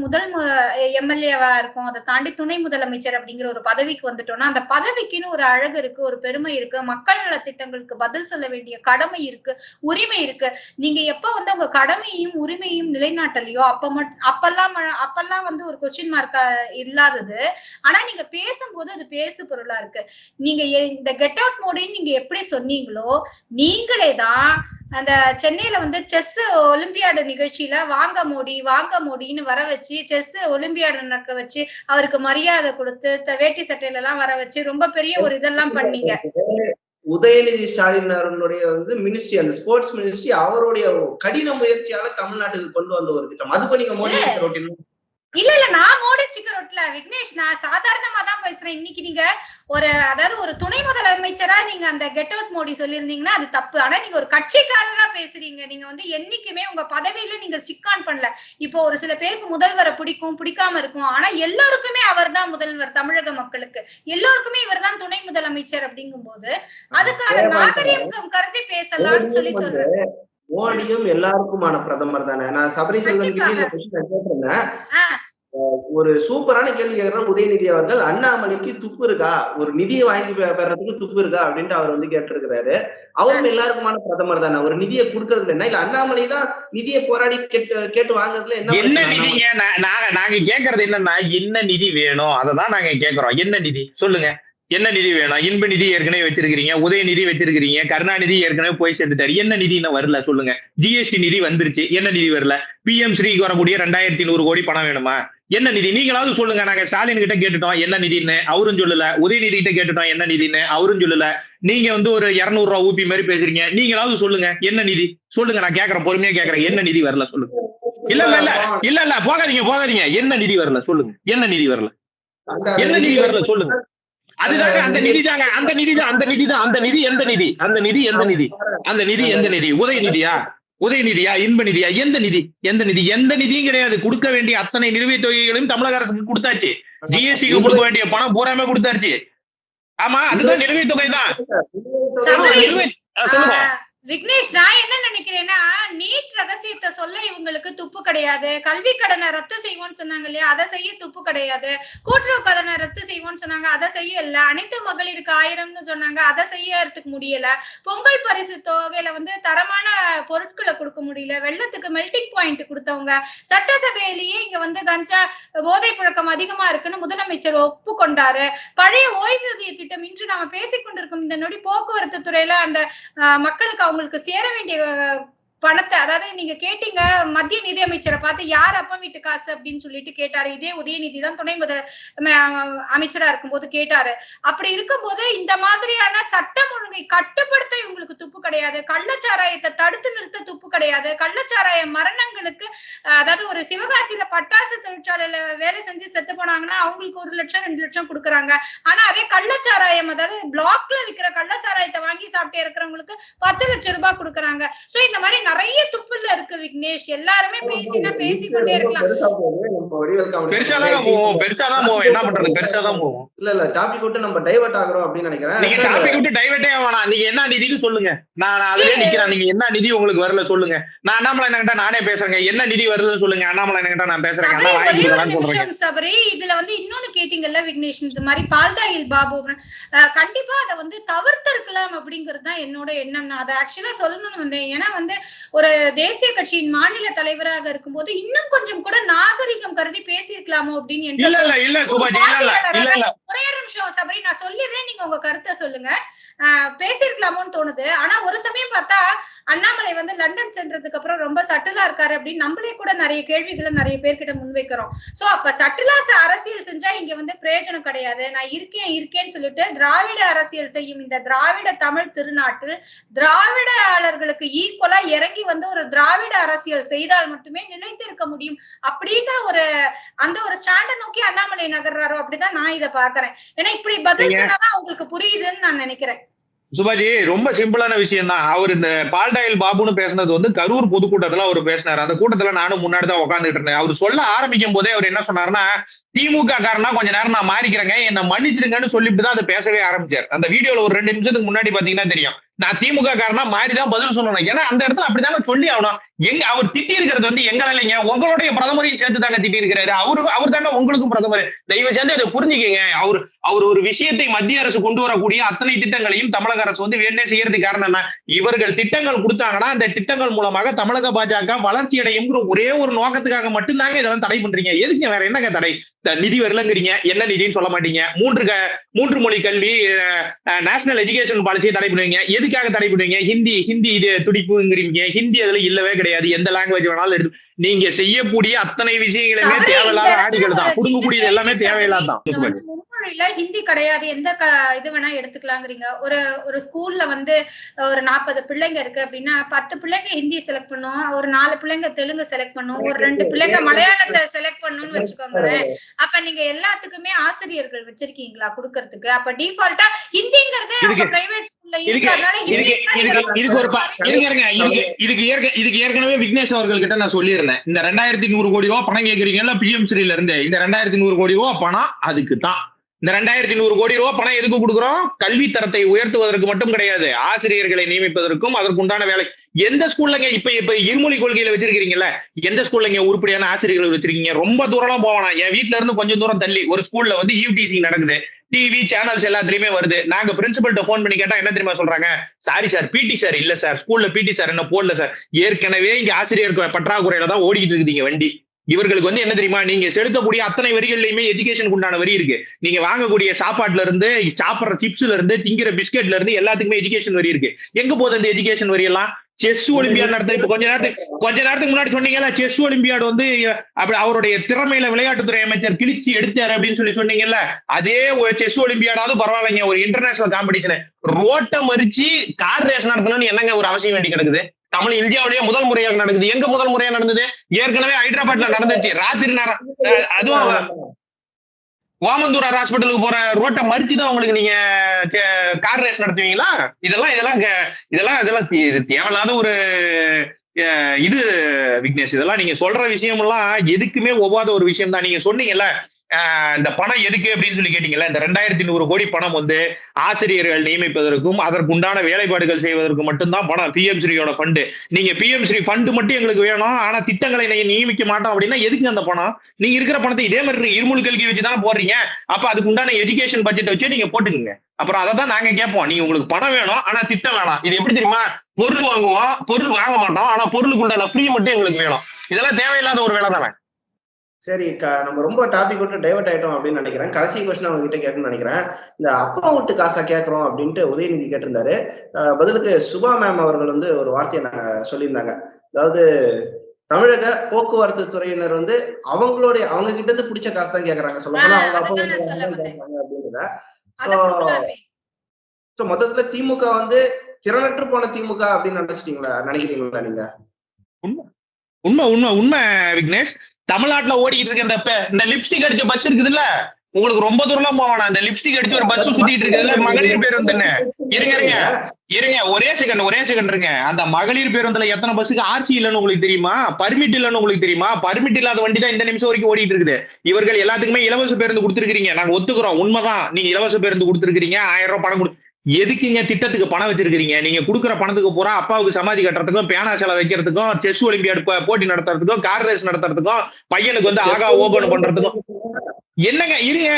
எம்எல்ஏவா இருக்கும், அதை தாண்டி துணை முதலமைச்சர் அப்படிங்கிற ஒரு பதவிக்கு வந்துட்டோம்னா அந்த பதவிக்குன்னு ஒரு அழகு இருக்கு, ஒரு பெருமை இருக்கு, மக்கள் நல திட்டங்களுக்கு பதில் சொல்ல வேண்டிய கடமை இருக்கு, உரிமை இருக்கு. நீங்க எப்ப வந்து உங்க கடமையையும் உரிமையும் நிலைநாட்டலையோ அப்பெல்லாம் வந்து ஒரு கொஸ்டின் மார்க்கா இல்லாதது. ஆனா நீங்க பேசும்போது அது பேசு பொருளா இருக்கு. நீங்க இந்த கெட் அவுட் மோடின்னு நீங்க எப்படி சொன்னீங்களோ நீங்களே தான் அந்த சென்னையில வந்து செஸ் ஒலிம்பியாடு நிகழ்ச்சியில வாங்க மோடின்னு வர வச்சு செஸ் ஒலிம்பியாடு நடக்க வச்சு அவருக்கு மரியாதை கொடுத்து வேட்டி சட்டையில எல்லாம் வர வச்சு ரொம்ப பெரிய ஒரு இதெல்லாம் பண்ணீங்க. உதயநிதி ஸ்டாலின் அவர்களுடைய வந்து மினிஸ்ட்ரி, அந்த ஸ்போர்ட்ஸ் மினிஸ்ட்ரி அவருடைய கடின முயற்சியால தமிழ்நாட்டுக்கு கொண்டு வந்த ஒரு திட்டம். அது நீங்க மோடி இல்ல நான் மோடி ஸ்டிக்கர் ஒட்டல விக்னேஷ், நான் சாதாரணமா தான் பேசுறேன். இன்னைக்கு நீங்க அதாவது ஒரு துணை முதலமைச்சரா நீங்க அந்த கெட் அவுட் மோடி சொல்லியிருந்தீங்கன்னா அது தப்பு. ஆனா நீங்க ஒரு கட்சிக்காரரா பேசுறீங்க. நீங்க வந்து என்னைக்குமே உங்க பதவியில நீங்க ஸ்டிக் ஆன் பண்ணல. இப்போ ஒரு சில பேருக்கு முதல்வரை பிடிக்காம இருக்கும், ஆனா எல்லாருக்குமே அவர் தான் முதல்வர். தமிழக மக்களுக்கு எல்லாருக்குமே இவர் தான் துணை முதலமைச்சர். அப்படிங்கும் போது அதுக்கான நாகரிகம் கருதி பேசலாம்னு சொல்லி சொல்றேன். மோடியும் எல்லாருக்குமான பிரதமர் தானே. நான் சபரி செல்வன் கிட்ட இந்த கொஸ்டின் கேட்டிருந்தேன். ஒரு சூப்பரான கேள்வி கேட்கிறோம் உதயநிதி அவர்கள். அண்ணாமலைக்கு துப்பு இருக்கா, ஒரு நிதியை வாங்கி பெறதுக்கு துப்பு இருக்கா அப்படின்ட்டு அவர் வந்து கேட்டிருக்கிறாரு. அவரும் எல்லாருக்குமான பிரதமர் தானே, ஒரு நிதியை கொடுக்கறதுல என்ன இல்ல, அண்ணாமலை தான் நிதியை போராடி கேட்டு வாங்குறதுல என்ன நிதிங்க? நாங்க கேக்குறது என்னன்னா என்ன நிதி வேணும் அததான் நாங்க கேக்குறோம். என்ன நிதி சொல்லுங்க, என்ன நிதி வேணும்? இன்ப நிதி ஏற்கனவே வச்சிருக்கீங்க, உதயநிதி வச்சிருக்கீங்க, கருணாநிதி ஏற்கனவே போய் சேர்ந்துட்டாரு. என்ன நிதி இன்னும் வரல சொல்லுங்க. ஜிஎஸ்டி நிதி வந்துருச்சு, என்ன நிதி வரல? பிஎம் ஸ்ரீக்கு வரக்கூடிய 2100 கோடி பணம் வேணுமா? என்ன நிதி நீங்களாவது சொல்லுங்க. நாங்க ஸ்டாலின் கிட்ட கேட்டுட்டோம் என்ன நிதின்னு, அவரும் சொல்லல. உதயநிதி கிட்ட கேட்டுட்டோம் என்ன நிதின்னு, அவரும் சொல்லல. நீங்க வந்து ஒரு 200 ரூபாய் ஊப்பி மாதிரி பேசுறீங்க, நீங்களாவது சொல்லுங்க என்ன நிதி சொல்லுங்க. நான் கேக்குறேன், பொறுமையா கேக்குறேன், என்ன நிதி வரல சொல்லுங்க. இல்ல போகாதீங்க. என்ன நிதி வரல சொல்லுங்க, என்ன நிதி வரல, என்ன நிதி வரல சொல்லுங்க. அதுதாங்க அந்த நிதி தாங்க, அந்த நிதி தான், அந்த நிதி தான். அந்த நிதி எந்த நிதி? அந்த நிதி எந்த நிதி? அந்த நிதி எந்த நிதி? உதயநிதியா இன்ப நிதியா? எந்த நிதி? எந்த நிதி? எந்த நிதியும் கிடையாது. கொடுக்க வேண்டிய அத்தனை நிலுவைத் தொகைகளையும் தமிழக அரசுக்கு கொடுத்தாச்சு. ஜிஎஸ்டிக்கு கொடுக்க வேண்டிய பணம் பூராமே கொடுத்தாச்சு. ஆமா, அதுதான் நிலுவைத் தொகை தான். விக்னேஷ், நான் என்ன நினைக்கிறேன்னா நீட் ரகசியத்தை சொல்ல இவங்களுக்கு துப்பு கிடையாது. கல்வி கடனை ரத்து செய்வோம்னு சொன்னாங்க இல்லையா, அதை செய்ய துப்பு கிடையாது. கூட்டுறவு கடனை ரத்து செய்வோம்னு சொன்னாங்க, அதை செய்யல. அனைத்து மகளிருக்கு 1000ன்னு சொன்னாங்க, அதை செய்யறதுக்கு முடியல. பொங்கல் பரிசு தொகையில வந்து தரமான பொருட்களை கொடுக்க முடியல. வெள்ளத்துக்கு மெல்டிங் பாயிண்ட் கொடுத்தவங்க. சட்டசபையிலேயே இங்க வந்து கஞ்சா போதை புழக்கம் அதிகமா இருக்குன்னு முதலமைச்சர் ஒப்புக்கொண்டாரு. பழைய ஓய்வூதிய திட்டம் இன்று நாம பேசிக் கொண்டிருக்கும் இந்த நொடி போக்குவரத்து துறையில அந்த மக்களுக்கு அவங்களுக்கு சேர வேண்டிய பணத்தை, அதாவது நீங்க கேட்டீங்க மத்திய நிதி அமைச்சரை பார்த்து யார் அப்பா வீட்டு காசு அப்படின்னு சொல்லிட்டு கேட்டாரு. இதே உதயநிதி தான் துணை அமைச்சரா இருக்கும்போது கேட்டாரு. அப்படி இருக்கும்போது இந்த மாதிரியான சட்டம் ஒழுங்கை கட்டுப்படுத்த இவங்களுக்கு துப்பு கிடையாது. கள்ளச்சாராயத்தை தடுத்து நிறுத்த துப்பு கிடையாது. கள்ளச்சாராய மரணங்களுக்கு, அதாவது ஒரு சிவகாசியில பட்டாசு தொழிற்சாலையில வேலை செஞ்சு செத்து போனாங்கன்னா அவங்களுக்கு 1 லட்சம் 2 லட்சம் கொடுக்குறாங்க. ஆனா அதே கள்ளச்சாராயம், அதாவது பிளாக்ல விற்கிற கள்ளச்சாராயத்தை வாங்கி சாப்பிட்டே இருக்கிறவங்களுக்கு 10 லட்சம் ரூபாய் கொடுக்குறாங்க. சோ இந்த மாதிரி நிறைய துப்புல இருக்கு விக்னேஷ். எல்லாருமே பேசினா பேசிக்கொண்டே இருக்கலாம். பெருசாதான் போவோம். என்ன பண்றது, பெருசாதான் போவோம். இல்ல டாபிக் விட்டு நம்ம டைவர்ட் ஆகுறோம் அப்படின்னு நினைக்கிறேன். நீங்க டாபிக் விட்டு டைவர்ட்டே ஆகணும். நீங்க என்ன நிதின்னு சொல்லுங்க. நான் அதுலயே நிக்கிறேன். நீங்க என்ன நிதி உங்களுக்கு வரல சொல்லுங்க. நான் அண்ணாமலை என்கிட்ட நானே பேசுறேங்க. என்ன நிதி வருதுன்னு சொல்லுங்க. அண்ணாமலை என்கிட்ட நான் பேசுறேன். சபரி, இதுல வந்து இன்னொன்னு கேட்டீங்கல்ல விக்னேஷ், இந்த மாதிரி பால்டாயில் பாபு கண்டிப்பா அதை வந்து தவிர்த்திருக்கலாம் அப்படிங்கிறது தான் என்னோட எண்ணம். நான் அதை ஆக்சுவலா சொல்லணும்னு வந்தேன். ஏன்னா வந்து ஒரு தேசிய கட்சியின் மாநில தலைவராக இருக்கும்போது இன்னும் கொஞ்சம் கூட நாகரிகம் கருதி பேசியிருக்கலாமோ அப்படின்னு. ஒரே நிமிஷம் சபரி, நான் சொல்லிடுறேன், நீங்க உங்க கருத்தை சொல்லுங்க. பேசியிருக்கலாமோன்னு தோணுது. ஆனா ஒரு சமயம் பார்த்தா அண்ணாமலை வந்து லண்டன் சென்றதுக்கு அப்புறம் ரொம்ப சட்டிலா இருக்காரு அப்படின்னு நம்மளே கூட நிறைய கேள்விகளை நிறைய பேர்கிட்ட முன்வைக்கிறோம். சோ அப்ப சட்டிலா அரசியல் செஞ்சா இங்க வந்து பிரயோஜனம் கிடையாது. நான் இருக்கேன்னு சொல்லிட்டு திராவிட அரசியல் செய்யும் இந்த திராவிட தமிழ் திருநாட்டில் திராவிடர்களுக்கு ஈக்குவலா இறங்கி வந்து ஒரு திராவிட அரசியல் செய்தால் மட்டுமே நிலைத்திருக்க முடியும் அப்படிங்கிற அந்த ஒரு ஸ்டாண்ட நோக்கி அண்ணாமலை நகர்றாரோ அப்படிதான் நான் இதை பாக்குறேன். ஏன்னா இப்படி பதில் சொன்னாதான் உங்களுக்கு புரியுதுன்னு நான் நினைக்கிறேன். சுபாஜி, ரொம்ப சிம்பிளான விஷயம் தான். அவர் இந்த பால்டாயில் பாபுன்னு பேசினது வந்து கரூர் பொதுக்கூட்டத்துல அவர் பேசினாரு. அந்த கூட்டத்துல நானும் முன்னாடி தான் உட்காந்துட்டு இருந்தேன். அவர் சொல்ல ஆரம்பிக்கும் போதே அவர் என்ன சொன்னாருன்னா, திமுக காரனா கொஞ்ச நேரம் நான் மாறிக்கிறேங்க, என்ன மன்னிச்சிருங்கன்னு சொல்லிட்டு தான் அதை பேசவே ஆரம்பிச்சார். அந்த வீடியோல ஒரு 2 நிமிஷத்துக்கு முன்னாடி பாத்தீங்கன்னா தெரியும். நான் திமுக காரனா மாறிதான் பதில் சொல்லணும். ஏன்னா அந்த இடத்துல அப்படிதாங்க சொல்லி ஆகணும். அவர் திட்டி இருக்கிறது வந்து எங்களை இல்லைங்க, உங்களுடைய பிரதமரையும் சேர்த்து தாங்க திட்டி இருக்கிறாரு. அவர் தாங்க உங்களுக்கும் பிரதமர். தயவு சேர்ந்து அதை புரிஞ்சுக்கங்க. அவர் ஒரு விஷயத்தை மத்திய அரசு கொண்டு வரக்கூடிய அத்தனை திட்டங்களையும் தமிழக அரசு வந்து வேண்டே செய்யறதுக்கு காரணம் என்ன? இவர்கள் திட்டங்கள் கொடுத்தாங்கன்னா அந்த திட்டங்கள் மூலமாக தமிழக பாஜக வளர்ச்சி அடையும் ஒரே ஒரு நோக்கத்துக்காக மட்டும்தாங்க இதெல்லாம் தடை பண்றீங்க. எதுக்கு? வேற என்னங்க தடை? நிதி வரலங்கிறீங்க, என்ன நிதின்னு சொல்ல மாட்டீங்க. 3 மொழி கல்வி, நேஷனல் எஜுகேஷன் பாலிசியை தடை பண்ணுவீங்க. எதுக்காக தடை பண்ணுவீங்க? ஹிந்தி இது துடிப்புங்கிறீங்க. ஹிந்தி அதுல இல்லவே கிடையாது. எந்த லாங்குவேஜ் வேணாலும் எடுத்து நீங்க செய்யக்கூடிய அத்தனை விஷயங்களுமே தேவையில்லாத ஆடிகள் தான். குடும்பக்கூடியது எல்லாமே தேவையில்லாதான். முன்மொழியில ஹிந்தி கிடையாது, எந்த இது வேணா எடுத்துக்கலாங்கிறீங்க. ஒரு ஸ்கூல்ல வந்து ஒரு 40 பிள்ளைங்க இருக்கு அப்படின்னா 10 பிள்ளைங்க ஹிந்தி செலக்ட் பண்ணும், ஒரு 4 பிள்ளைங்க தெலுங்கு செலக்ட் பண்ணும், ஒரு 2 பிள்ளைங்க மலையாளத்தை செலக்ட் பண்ணணும்னு வச்சுக்கோங்களேன். அப்ப நீங்க எல்லாத்துக்குமே ஆசிரியர்கள் வச்சிருக்கீங்களா கொடுக்கறதுக்கு? அப்ப டிஃபால்ட்டா ஹிந்திங்கிறதே அவங்க பிரைவேட் ஸ்கூல்ல இருக்கிறதுனால இதுக்கு ஏற்கனவே விக்னேஷ் அவர்கள் கிட்ட நான் சொல்லியிருந்தேன். இந்த 2100 கோடி ரூபாய் பணம் கேட்கறீங்கல்ல பிஎம்ஸ்ரீல இருந்து, இந்த 2100 கோடி ரூபாய் பணம் அதுக்கு தான். இந்த 2100 கோடி ரூபாய் பணம் எதுக்கு கொடுக்குறோம்? கல்வி தரத்தை உயர்த்துவதற்கு மட்டும் கிடையாது, ஆசிரியர்களை நியமிப்பதற்கும் அதற்குண்டான வேலை. எந்த ஸ்கூல்லங்க இப்ப இருமொழி கொள்கையில வச்சிருக்கீங்கல்ல, எந்த ஸ்கூல்லங்க உருப்படியான ஆசிரியர்கள் வச்சிருக்கீங்க? ரொம்ப தூரம் போவானா? என் வீட்டுல இருந்து கொஞ்சம் தூரம் தள்ளி ஒரு ஸ்கூல்ல வந்து யூடிசி நடக்குது. டிவி சேனல்ஸ் எல்லாத்துலயுமே வருது. நாங்க பிரின்சிபல்ட்ட போன் பண்ணி கேட்டா என்ன தெரியுமா சொல்றாங்க? சாரி சார், பிடி சார் இல்ல சார், ஸ்கூல்ல பிடி சார் என்ன போடல சார். ஏற்கனவே இங்க ஆசிரியர் பற்றாக்குறையில தான் ஓடிக்கிட்டு இருக்குதுங்க வண்டி. இவர்களுக்கு வந்து என்ன தெரியுமா? நீங்க செலுத்தக்கூடிய அத்தனை வரிகள்லயுமே எஜுகேஷனுக்கு உண்டான வரி இருக்கு. நீங்க வாங்கக்கூடிய சாப்பாட்டுல இருந்து, சாப்பிடுற சிப்ஸ்ல இருந்து, திங்கிற பிஸ்கெட்ல இருந்து எல்லாத்துக்குமே எஜுகேஷன் வரி இருக்கு. எங்க போகுது அந்த எஜுகேஷன் வரி எல்லாம்? செஸ் ஒலிம்பியாட் நடத்த இப்ப கொஞ்ச நேரத்துக்கு முன்னாடி சொன்னீங்கல்ல, செஸ் ஒலிம்பியாட் வந்து அப்படி அவருடைய திறமையில விளையாட்டுத்துறை அமைச்சர் கிழிச்சி எடுத்தாரு அப்படின்னு சொன்னீங்கல்ல, அதே ஒரு செஸ் ஒலிம்பியாடாவது பரவாயில்லைங்க, ஒரு இன்டர்நேஷனல் காம்படிஷன். ரோட்டை மறிச்சு கார் ரேஸ் நடத்தணும்னு என்னங்க ஒரு அவசியம் வேண்டி கிடக்குது? தமிழ் இந்தியாவிலேயே முதல் முறையாக நடக்குது. எங்க முதல் முறையா நடந்தது? ஏற்கனவே ஹைதராபாத்ல நடந்துச்சு. ராத்திரி நேரம், அதுவும் ஓமந்தூரார் ஹாஸ்பிட்டலுக்கு போற ரோட்டை மறிச்சுதான் உங்களுக்கு நீங்க கார் ரேஸ் நடத்துவீங்களா? இதெல்லாம் தேவையில்லாத ஒரு இது விக்னேஷ். இதெல்லாம் நீங்க சொல்ற விஷயம் எல்லாம் எதுக்குமே ஒவ்வாத ஒரு விஷயம் தான். நீங்க சொன்னீங்கல்ல, இந்த பணம் எதுக்கு அப்படின்னு சொல்லி கேட்டீங்கல்ல, இந்த 2100 கோடி பணம் வந்து ஆசிரியர்கள் நியமிப்பதற்கும் அதற்குண்டான வேலைப்பாடுகள் செய்வதற்கு மட்டும்தான் பணம். பிஎம்ஸ்ரீயோட ஃபண்டு. நீங்க பிஎம்ஸ்ரீ ஃபண்டு மட்டும் எங்களுக்கு வேணும், ஆனா திட்டங்களை நீங்க நியமிக்க மாட்டோம் அப்படின்னா எதுக்கு அந்த பணம்? நீங்க இருக்கிற பணத்தை இதே மாதிரி இருமொழி கல்வி வச்சுதான் போடுறீங்க. அப்ப அதுக்கு உண்டான எஜுகேஷன் பட்ஜெட் வச்சு நீங்க போட்டுக்கோங்க. அப்புறம் அதை தான் நாங்க கேட்போம். நீங்க உங்களுக்கு பணம் வேணும் ஆனா திட்டம் வேணாம். இது எப்படி தெரியுமா? பொருள் வாங்குவோம், பொருள் வாங்க மாட்டோம், ஆனா பொருளுக்கு உண்டான ஃப்ரீ மட்டும் எங்களுக்கு வேணும். இதெல்லாம் தேவையில்லாத ஒரு வேலை தானே. சரி, நம்ம ரொம்ப டாபிக் விட்டு டைவர்ட் ஆயிட்டோம் அப்படின்னு நினைக்கிறேன். கடைசி கொஸ்டின் அவங்க கிட்ட கேட்கணும்னு நினைக்கிறேன். இந்த அப்பா வீட்டு காசா கேட்கறோம் அப்படின்ட்டு உதயநிதி கேட்டிருந்தாரு. பதிலுக்கு சுபா மேம் அவர்கள் வந்து ஒரு வார்த்தையை சொல்லியிருந்தாங்க. அதாவது தமிழக போக்குவரத்து துறையினர் வந்து அவங்க கிட்ட இருந்து பிடிச்ச காசு தான் கேட்கறாங்க. சொல்ல போனா அவங்க அப்பா அப்படின்றத. மொத்தத்துல திமுக வந்து திறனற்று போன திமுக அப்படின்னு நினைக்கிறீங்களா நீங்க? உண்மை விக்னேஷ். தமிழ்நாட்டுல ஓடிக்கிட்டு இருக்க இந்த லிப்ஸ்டிக் அடிச்ச பஸ் இருக்குதுல்ல, உங்களுக்கு ரொம்ப தூரம் போவானா? அந்த லிப்ஸ்டிக் அடிச்சு ஒரு பஸ் சுத்திட்டு இருக்குதுல்ல, மகளிர் பேருந்து. இருங்க ஒரே செகண்ட் இருங்க. அந்த மகளிர் பேருந்துல எத்தனை பஸ்ஸுக்கு ஆர்சி இல்லன்னு உங்களுக்கு தெரியுமா? பர்மிட் இல்லன்னு உங்களுக்கு தெரியுமா? பர்மிட் இல்லாத வண்டி தான் இந்த நிமிஷம் வரைக்கும் ஓடிட்டு இருக்குது. இவர்கள் எல்லாத்துக்குமே இலவச பேருந்து கொடுத்துருக்கீங்க, நாங்க ஒத்துக்கிறோம், உண்மைதான். நீங்க இலவச பேருந்து கொடுத்துருக்கீங்க, 1000 ரூபாய் பணம் எதுக்குங்க திட்டத்துக்கு பணம் வச்சிருக்கீங்க? நீங்க கொடுக்குற பணத்துக்கு பூரா அப்பாவுக்கு சமாதி கட்டுறதுக்கும், பேனா செலவு வைக்கிறதுக்கும், செஸ் ஒலிம்பியாட் போட்டி நடத்துறதுக்கும், கார் ரேஸ் நடத்துறதுக்கும், பையனுக்கு வந்து ஆகா ஓபன் பண்றதுக்கும். என்னங்க இருங்க.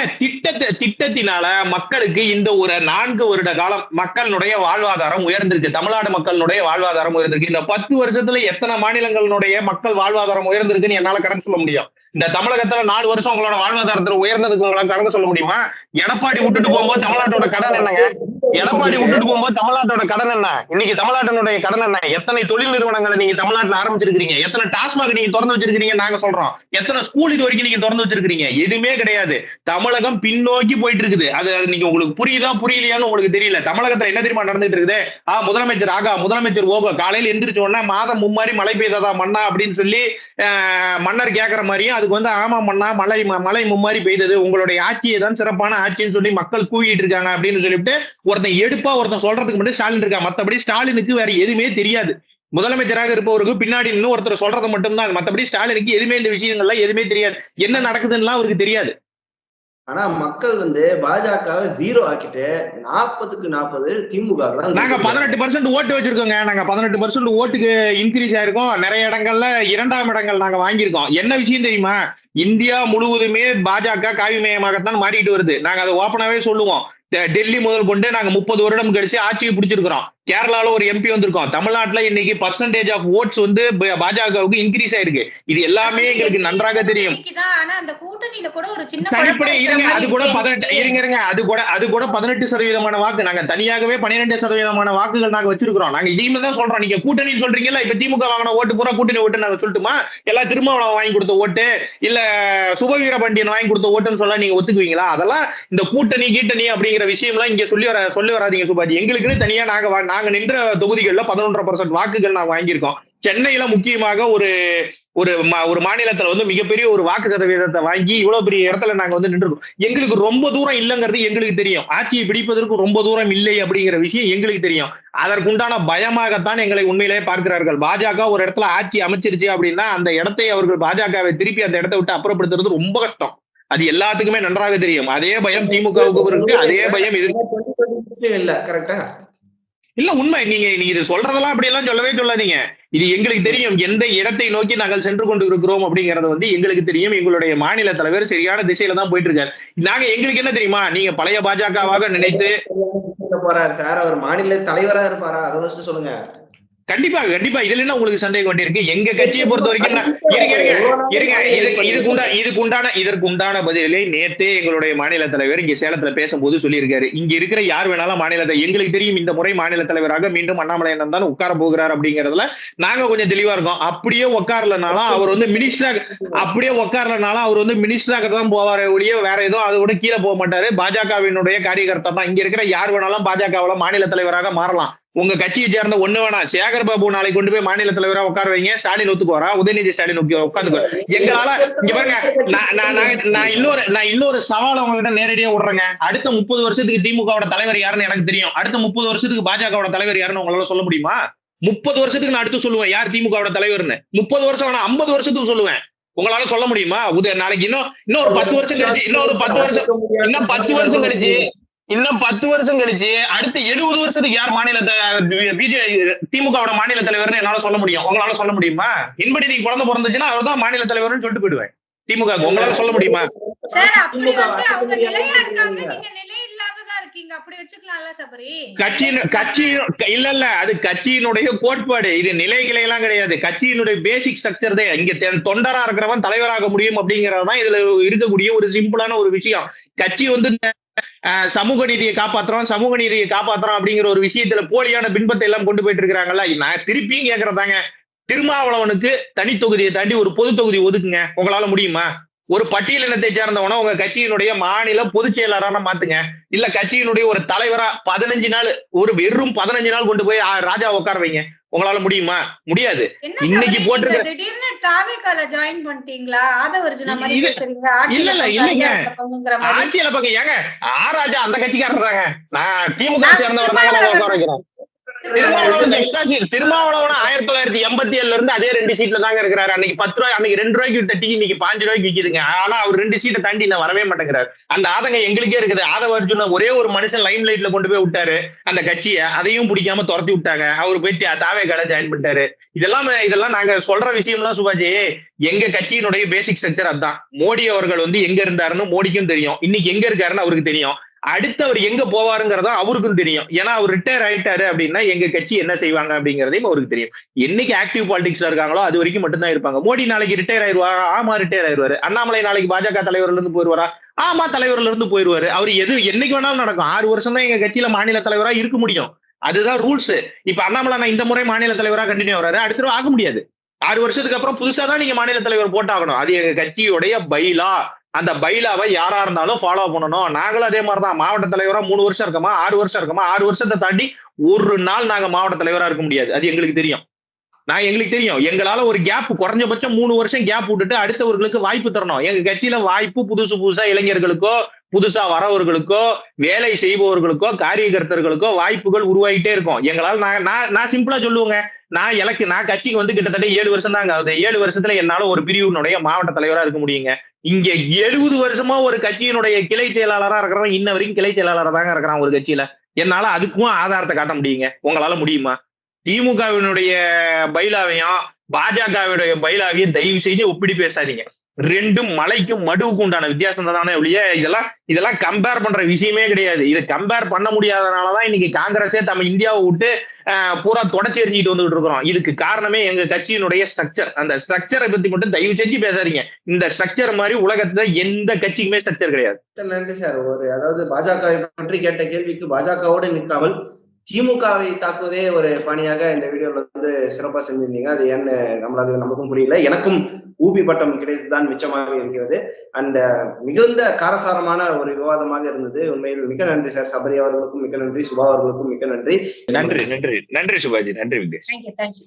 திட்டத்தினால மக்களுக்கு இந்த ஒரு 4 வருட காலம் மக்களுடைய வாழ்வாதாரம் உயர்ந்திருக்கு. தமிழ்நாடு மக்களுடைய வாழ்வாதாரம் உயர்ந்திருக்கு. இந்த 10 வருஷத்துல எத்தனை மாநிலங்களுடைய மக்கள் வாழ்வாதாரம் உயர்ந்திருக்குன்னு என்னால கணக்கு சொல்ல முடியும். இந்த தமிழகத்துல 4 வருஷம் உங்களோட வாழ்வாதாரத்துல உயர்ந்ததுக்கு உங்களால கணக்கு சொல்ல முடியுமா? எடப்பாடி விட்டுட்டு போகும்போது தமிழ்நாட்டோட கடன் என்னங்க? எடப்பாடி விட்டுட்டு போகும்போது தமிழ்நாட்டோட கடன் என்ன? இன்னைக்கு தமிழ்நாட்டினுடைய கடன் என்ன? எத்தனை தொழில் நிறுவனங்களை நீங்க தமிழ்நாட்டுல ஆரம்பிச்சிருக்கீங்க? எத்தனை டாஸ்மாக் நீங்க திறந்து வச்சிருக்கீங்க? நாங்க சொல்றோம் எத்தனை ஸ்கூல் இது வரைக்கும் நீங்க திறந்து வச்சிருக்கீங்க? எதுவுமே கிடையாது. தமிழகம் பின்னோக்கி போயிட்டு இருக்குது. அது நீங்க உங்களுக்கு புரியுதா புரியலையான்னு உங்களுக்கு தெரியல. தமிழகத்துல என்ன தெரியுமா நடந்துட்டு இருக்குது? முதலமைச்சர் முதலமைச்சர் காலையில எந்திரிச்ச உடனே மாதம் மும்மாரி மழை பெய்ததா மண்ணா அப்படின்னு சொல்லி மன்னர் கேட்கிற மாதிரியும் அதுக்கு வந்து ஆமா மண்ணா மழை மும்மாரி பெய்தது, உங்களுடைய ஆட்சியை தான் சிறப்பான ஆட்சின்னு சொல்லி மக்கள் கூவிட்டு இருக்காங்க அப்படின்னு சொல்லிட்டு ஒருத்தன் எடுப்பா ஒருத்தன் சொல்றதுக்கு மட்டும் ஸ்டாலின் இருக்கா. மத்தபடி ஸ்டாலினுக்கு வேற எதுவுமே தெரியாது. முதலமைச்சராக இருப்பவருக்கு பின்னாடி இன்னும் ஒருத்தர் சொல்றது மட்டும்தான். மத்தபடி ஸ்டாலினுக்கு எதுவுமே இந்த விஷயங்கள்லாம் எதுவுமே தெரியாது. என்ன நடக்குதுன்னு அவருக்கு தெரியாது. ஆனா மக்கள் வந்து பாஜகவை 0 ஆக்கிட்டு 40க்கு 40 திமுக நாங்க 18% ஓட்டு வச்சிருக்கோங்க. நாங்க 18% ஓட்டுக்கு இன்க்ரீஸ் ஆயிருக்கோம். நிறைய இடங்கள்ல 2ஆம் இடங்கள் நாங்க வாங்கியிருக்கோம். என்ன விஷயம் தெரியுமா? இந்தியா முழுவதுமே பாஜக காவிமயமாகத்தான் மாறிட்டு வருது. நாங்க அதை ஓப்பனாவே சொல்லுவோம். டெல்லி முதல் கொண்டு நாங்க 30 வருடம் கழிச்சு ஆட்சியை பிடிச்சிருக்கிறோம். கேரளால ஒரு எம்பி வந்திருக்கோம். தமிழ்நாட்டுல இன்னைக்கு பர்சன்டேஜ் ஆஃப் ஓட்ஸ் வந்து பாஜகவுக்கு இன்க்ரீஸ் ஆயிருக்கு. இது எல்லாமே எங்களுக்கு நன்றாக தெரியும். தனிப்படை இருங்க, அது கூட 18 அது கூட 18% வாக்கு. நாங்க தனியாகவே 12% வாக்குகள் நாங்க வச்சிருக்கிறோம். நாங்க இதையுமே தான் சொல்றோம். நீங்க கூட்டணி சொல்றீங்கல்ல, இப்ப திமுக வாங்கின ஓட்டு பூரா கூட்டணி ஓட்டு நாங்க சொல்லட்டுமா? எல்லாம் திருமாவளவன் வாங்கி கொடுத்த ஓட்டு, இல்ல சுபவீரபாண்டியன் வாங்கி கொடுத்த ஓட்டுன்னு சொல்ல நீங்க ஒத்துக்குவீங்களா? அதெல்லாம் இந்த கூட்டணி கீட்டணி அப்படிங்கிற விஷயம் எல்லாம் இங்க சொல்லி வராதீங்க சுபாஜி. எங்களுக்குன்னு தனியா நாங்க நின்ற தொகுதிகள்ல 11% வாக்குகள் நாங்க வாங்கியிருக்கோம். சென்னையில முக்கியமாக ஒரு மாநிலத்துல வந்து மிகப்பெரிய ஒரு வாக்கு சதவீதத்தை வாங்கி இவ்வளவு பெரிய இடத்துல நாங்க வந்து நின்றுருக்கோம். எங்களுக்கு ரொம்ப தூரம் இல்லைங்கிறது எங்களுக்கு தெரியும். ஆட்சியை பிடிப்பதற்கு ரொம்ப தூரம் இல்லை அப்படிங்கிற விஷயம் எங்களுக்கு தெரியும். அதற்குண்டான பயமாகத்தான் எங்களை உண்மையிலேயே பார்க்கிறார்கள். பாஜக ஒரு இடத்துல ஆட்சி அமைச்சிருச்சு அப்படின்னா அந்த இடத்தை அவர்கள் பாஜகவை திருப்பி அந்த இடத்தை விட்டு அப்புறப்படுத்துறது ரொம்ப கஷ்டம். அது எல்லாத்துக்குமே நன்றாக தெரியும். அதே பயம் திமுகவுக்கு இருக்கு. அதே பயம் இல்ல. கரெக்டா இல்ல உண்மை. நீங்க இது சொல்றதெல்லாம் அப்படி எல்லாம் சொல்லவே சொல்லாதீங்க. இது எங்களுக்கு தெரியும். எந்த இடத்தை நோக்கி நாங்கள் சென்று கொண்டு இருக்கிறோம் அப்படிங்கறது வந்து எங்களுக்கு தெரியும். எங்களுடைய மாநில தலைவர் சரியான திசையில தான் போயிட்டு இருக்காரு. நாங்க எங்களுக்கு என்ன தெரியுமா, நீங்க பழைய பாஜகவாக நினைத்து போறாரு சார். அவர் மாநில தலைவரா இருப்பாரா? அதை சொல்லுங்க. கண்டிப்பா இதுல என்ன உங்களுக்கு சந்தேகம் கொண்டிருக்கு? எங்க கட்சியை பொறுத்த வரைக்கும் இதற்குண்டான பதிலை நேத்தே எங்களுடைய மாநில தலைவர் இங்க சேலத்துல பேசும்போது சொல்லியிருக்காரு. இங்க இருக்கிற யார் வேணாலும் மாநிலத்தை எங்களுக்கு தெரியும். இந்த முறை மாநில தலைவராக மீண்டும் அண்ணாமலை அண்ணன் தான் உட்கார போகிறார் அப்படிங்கறதுல நாங்க கொஞ்சம் தெளிவா இருக்கோம். அப்படியே உட்காரலனாலும் அவர் வந்து மினிஸ்டராக தான் போவாரே ஒழிய வேற எதுவும் அதை விட கீழே போக மாட்டாரு. பாஜகவினுடைய காரியகர்த்தா தான். இங்க இருக்கிற யார் வேணாலும் பாஜகவுல மாநில தலைவராக மாறலாம். உங்க கட்சியை சேர்ந்த ஒண்ணு வேணா சேகர் பாபு நாளைக்கு கொண்டு போய் மாநில தலைவரா உட்கார வைங்க. ஸ்டாலின் ஒத்துக்குவாரா? உதயநிதி ஸ்டாலின் உட்காந்துக்குவார். எங்களால இங்க பாருங்க, நான் இன்னொரு சவால் உங்ககிட்ட நேரடியா விடுறேங்க. அடுத்த 30 வருஷத்துக்கு திமுகவோட தலைவர் யாருன்னு எனக்கு தெரியும். அடுத்த 30 வருஷத்துக்கு பாஜகவோட தலைவர் யாருன்னு உங்களால சொல்ல முடியுமா? 30 வருஷத்துக்கு நான் அடுத்து சொல்லுவேன் யார் திமுகவோட தலைவர்னு. 30 வருஷம் வேணா 50 வருஷத்துக்கு சொல்லுவேன். உங்களால சொல்ல முடியுமா? நாளைக்கு இன்னொரு 10 வருஷம் கழிச்சு இன்னும் 10 வருஷம் கழிச்சு அடுத்த 70 வருஷத்துக்கு யார் திமுகவோட மாநில தலைவர்னு என்னால சொல்ல முடியும். உங்களால சொல்ல முடியுமா? என்படி நீங்க குழந்தை பிறந்துச்சுன்னா அவர் தான் மாநில தலைவர்னு சொல்லிட்டு போயிடுவேன். திமுக உங்களால சொல்ல முடியுமா? கட்சி இல்ல அது கட்சியினுடைய கோட்பாடு. இது நிலைகளை எல்லாம் கிடையாது. கட்சியினுடைய பேசிக் ஸ்ட்ரக்சர் தான். இங்க தொண்டரா இருக்கிறவன் தலைவராக முடியும் அப்படிங்கறதுதான் இதுல இருக்கக்கூடிய ஒரு சிம்பிளான ஒரு விஷயம். கட்சி வந்து சமூக நீதியை காப்பாத்துறோம் அப்படிங்கிற ஒரு விஷயத்துல போலியான பின்பத்தை எல்லாம் கொண்டு போயிட்டு இருக்கிறாங்கல்ல. நான் திருப்பியும் கேக்குறதாங்க, திருமாவளவனுக்கு தனி தொகுதியை தாண்டி ஒரு பொது தொகுதி ஒதுக்குங்க. உங்களால முடியுமா? ஒரு பட்டியலினத்தை சேர்ந்தவன உங்க கட்சியினுடைய மாநில பொதுச் செயலாளரான மாத்துங்க. இல்ல கட்சியினுடைய ஒரு தலைவரா 15 நாள் வெறும் 15 நாள் கொண்டு போய் ராஜா உட்கார வைங்க. உங்களால முடியுமா? முடியாது. இன்னைக்கு போட்டு இல்லைங்க ஆட்சியில பக்கம் ஏங்க ராஜா அந்த கட்சிக்காரர் தாங்க. நான் திமுக சேர்ந்தவர் தாங்க உட்கார வைக்கிறேன். திருமாவளவன் 1987 இருந்து அதே 2 சீட்ல தாங்க இருக்கிறாரு. அன்னைக்கு 10 ரூபாய், அன்னைக்கு 2 ரூபாய்க்கு விட்ட டீ இன்னைக்கு 5 ரூபாய்க்கு விக்குதுங்க. ஆனா அவர் 2 சீட்டை தாண்டி நான் வரவே மாட்டேங்கிறாரு. அந்த ஆதங்கம் எங்களுக்கே இருக்குது. ஆதவ அர்ஜுன ஒரே ஒரு மனுஷன் லைம் லைட்ல கொண்டு போய் விட்டாரு அந்த கட்சியை. அதையும் பிடிக்காம துரத்தி விட்டாங்க. அவரு போய் தாவேக்கால ஜாயின் பண்ணிட்டாரு. இதெல்லாம் நாங்க சொல்ற விஷயம்லாம் சுபாஜி, எங்க கட்சியினுடைய பேசிக் ஸ்ட்ரக்சர் அதுதான். மோடி அவர்கள் வந்து எங்க இருந்தாருன்னு மோடிக்கும் தெரியும். இன்னைக்கு எங்க இருக்காருன்னு அவருக்கு தெரியும். அடுத்து அவர் எங்க போவாருங்கிறதா அவருக்கும் தெரியும். ஏன்னா அவர் ரிட்டையர் ஆயிட்டாரு அப்படின்னா எங்க கட்சி என்ன செய்வாங்க அப்படிங்கறதையும் அவருக்கு தெரியும். என்னைக்கு ஆக்டிவ் பாலிடிக்ஸ்ல இருக்காங்களோ அது வரைக்கும் மட்டும்தான் இருப்பாங்க. மோடி நாளைக்கு ரிட்டையர் ஆயிடுவாரா? ஆமா ரிட்டையர் ஆயிடுவாரு. அண்ணாமலை நாளைக்கு பாஜக தலைவர்ல இருந்து போயிருவாரா? ஆமா தலைவர்ல இருந்து போயிருவாரு. அவரு என்னைக்கு வேணாலும் நடக்கும். 6 வருஷம் தான் எங்க கட்சியில மாநில தலைவரா இருக்க முடியும். அதுதான் ரூல்ஸ். இப்ப அண்ணாமலை நான் இந்த முறை மாநில தலைவரா கண்டினியூ வர்றாரு. அடுத்த தடவை ஆக முடியாது. 6 வருஷத்துக்கு அப்புறம் புதுசா தான் நீங்க மாநில தலைவர் போட்டாகணும். அது எங்க கட்சியுடைய பைலா. அந்த பைலாவை யாரா இருந்தாலும் ஃபாலோ பண்ணணும். நாங்களும் அதே மாதிரிதான் மாவட்ட தலைவரா 3 வருஷம் இருக்கமா, 6 வருஷம் இருக்கமா, 6 வருஷத்தை தாண்டி ஒரு நாள் நாங்க மாவட்ட தலைவரா இருக்க முடியாது. அது எங்களுக்கு தெரியும். எங்களுக்கு தெரியும். எங்களால ஒரு கேப் குறைஞ்சபட்சம் 3 வருஷம் கேப் விட்டுட்டு அடுத்தவர்களுக்கு வாய்ப்பு தரணும். எங்க கட்சியில வாய்ப்பு புதுசா இளைஞர்களுக்கோ, புதுசா வரவர்களுக்கோ, வேலை செய்பவர்களுக்கோ, காரியகர்த்தர்களுக்கோ வாய்ப்புகள் உருவாகிட்டே இருக்கும். எங்களால நான் சிம்பிளா சொல்லுவேங்க. நான் கட்சிக்கு வந்து கிட்டத்தட்ட 7 வருஷம் தாங்க ஆகுது. 7 வருஷத்துல என்னால ஒரு பிரிவினுடைய மாவட்ட தலைவரா இருக்க முடியுங்க. இங்க 70 வருஷமா ஒரு கட்சியினுடைய கிளை செயலாளரா இருக்கிறவன் இன்ன வரைக்கும் கிளை செயலாளரா தாங்க இருக்கிறான் ஒரு கட்சியில. என்னால அதுக்கும் ஆதாரத்தை காட்ட முடியுங்க. உங்களால முடியுமா? திமுகவினுடைய பைலாவையும் பாஜகவுடைய பைலாவையும் தயவு செய்து ஒப்பிடி பேசாதீங்க. ரெண்டும் மலைக்கும் மடுவுக்கும் உண்டான வித்தியாசம் தானே ஒழிய இதெல்லாம் கம்பேர் பண்ற விஷயமே கிடையாது. இது கம்பேர் பண்ண முடியாதனாலதான் இன்னைக்கு காங்கிரஸே நம்ம இந்தியாவை விட்டு பூரா தொடச்சி எறிஞ்சிட்டு வந்துட்டு இருக்கிறோம். இதுக்கு காரணமே எங்க கட்சியினுடைய ஸ்ட்ரக்சர். அந்த ஸ்ட்ரக்சரை பத்தி மட்டும் தயவு செஞ்சு பேசாதீங்க. இந்த ஸ்ட்ரக்சர் மாதிரி உலகத்துல எந்த கட்சிக்குமே ஸ்ட்ரக்சர் கிடையாது. நன்றி சார். அதாவது பாஜகவை பற்றி கேட்ட கேள்விக்கு பாஜகவோடு நிற்காமல் திமுகவை தாக்குவதே ஒரு பணியாக இந்த வீடியோல வந்து சிறப்பா செஞ்சிருந்தீங்க. அது ஏன்னு நமக்கும் புரியல. எனக்கும் ஊபி பட்டம் கிடைத்துதான் மிச்சமாக இருக்கிறது. அண்ட் மிகுந்த காரசாரமான ஒரு விவாதமாக இருந்தது. உண்மையில் மிக நன்றி சார். சபரி அவர்களுக்கும் மிக நன்றி, சுபா அவர்களுக்கும் மிக நன்றி. நன்றி சுபாஜி. நன்றி விக்னேஷ். தேங்க்யூ.